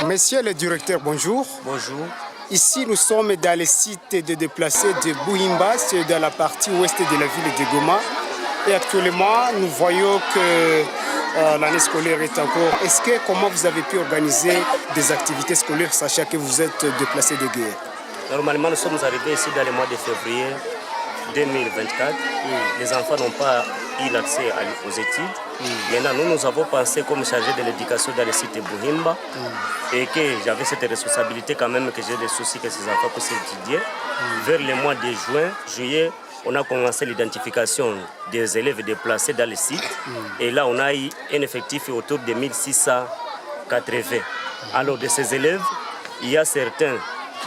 Monsieur le directeur, bonjour. Bonjour. Ici, nous sommes dans le site de déplacés de Bouhimba, c'est dans la partie ouest de la ville de Goma. Et actuellement, nous voyons que l'année scolaire est encore. Comment vous avez pu organiser des activités scolaires, sachant que vous êtes déplacés de guerre? Normalement, nous sommes arrivés ici dans le mois de février 2024. Les enfants n'ont pas eu l'accès aux études. Maintenant, nous avons pensé comme chargé de l'éducation dans le site de Bouhimba et que j'avais cette responsabilité quand même que j'ai des soucis que ces enfants puissent étudier. Vers le mois de juin, juillet, on a commencé l'identification des élèves déplacés dans le site. Et là, on a eu un effectif autour de 1680. Alors, de ces élèves, il y a certains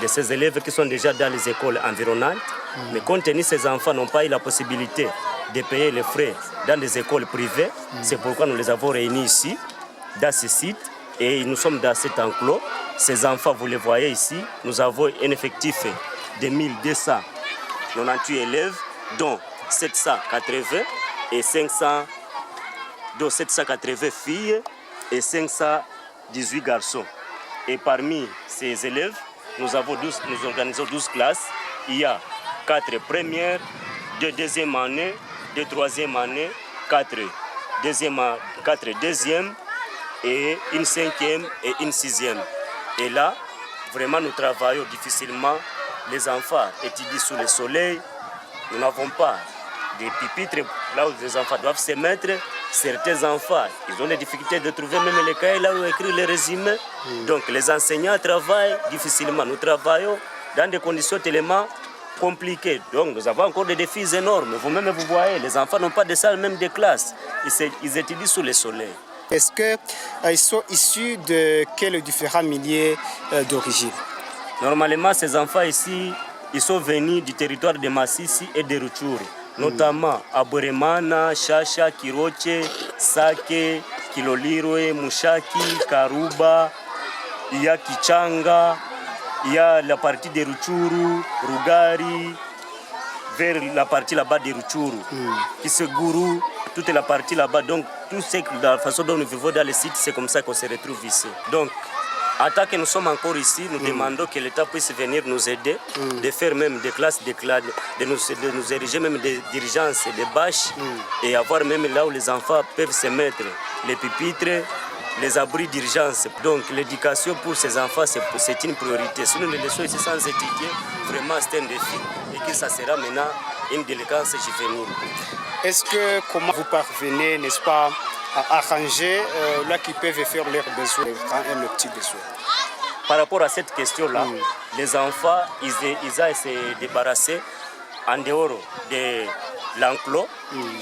de ces élèves qui sont déjà dans les écoles environnantes. Mais compte tenu que ces enfants n'ont pas eu la possibilité de payer les frais dans des écoles privées, c'est pourquoi nous les avons réunis ici, dans ce site, et nous sommes dans cet enclos. Ces enfants, vous les voyez ici, nous avons un effectif de 1298 élèves, dont 780 et 780 filles et 518 garçons. Et parmi ces élèves, nous organisons 12 classes. Il y a 4 premières, 2 deuxième année, 2 troisième année, 4 deuxième et une cinquième et une sixième. Et là, vraiment, nous travaillons difficilement. Les enfants étudient sous le soleil. Nous n'avons pas de pupitres là où les enfants doivent se mettre. Certains enfants, ils ont des difficultés de trouver même les cahiers là où écrire les résumés. Donc les enseignants travaillent difficilement. Nous travaillons dans des conditions tellement compliquées. Donc nous avons encore des défis énormes. Vous-même, vous voyez, les enfants n'ont pas de salle, même de classe. Ils étudient sous le soleil. Est-ce qu'ils sont issus de quels différents milieux d'origine? Normalement, ces enfants ici, ils sont venus du territoire de Massissi et de Rutshuru. Notamment à Boremana, Chacha, Kiroche, Sake, Kilolirwe, Mushaki, Karuba, il y a Kichanga, il y a la partie de Rutshuru, Rugari, vers la partie là-bas de Rutshuru, Kiseguru, toute la partie là-bas. Donc, tout ce que la façon dont nous vivons dans le site, c'est comme ça qu'on se retrouve ici. Donc, en tant que nous sommes encore ici, nous demandons que l'État puisse venir nous aider, de faire même des classes, de nous ériger même des dirigences, des bâches, et avoir même là où les enfants peuvent se mettre, les pupitres, les abris d'urgence. Donc l'éducation pour ces enfants, c'est une priorité. Si nous les laissons ici sans étudier, vraiment c'est un défi et que ça sera maintenant une délinquance juvénile. Comment vous parvenez, n'est-ce pas, à arranger là qui peuvent faire leurs besoins quand un petit besoin? Par rapport à cette question-là, les enfants, ils ont se débarrasser en dehors de l'enclos.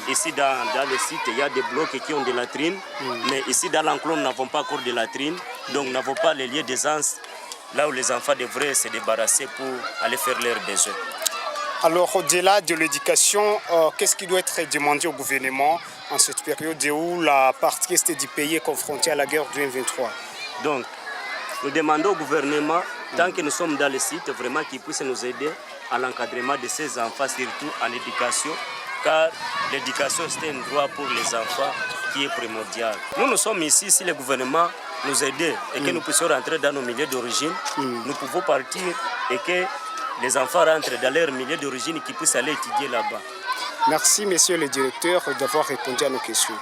Ici dans le site, il y a des blocs qui ont des latrines, mais ici dans l'enclos, nous n'avons pas encore de latrines, donc nous n'avons pas les lieux d'aisance là où les enfants devraient se débarrasser pour aller faire leurs besoins. Alors, au-delà de l'éducation, qu'est-ce qui doit être demandé au gouvernement en cette période où la partie est du pays est confrontée à la guerre du M23? Donc, nous demandons au gouvernement, tant que nous sommes dans le site, vraiment qu'il puisse nous aider à l'encadrement de ces enfants, surtout en éducation, car l'éducation c'est un droit pour les enfants qui est primordial. Nous sommes ici, si le gouvernement nous aide et que nous puissions rentrer dans nos milieux d'origine, nous pouvons partir et que les enfants rentrent dans leur milieu d'origine et qu'ils puissent aller étudier là-bas. Merci, monsieur le directeur, d'avoir répondu à nos questions.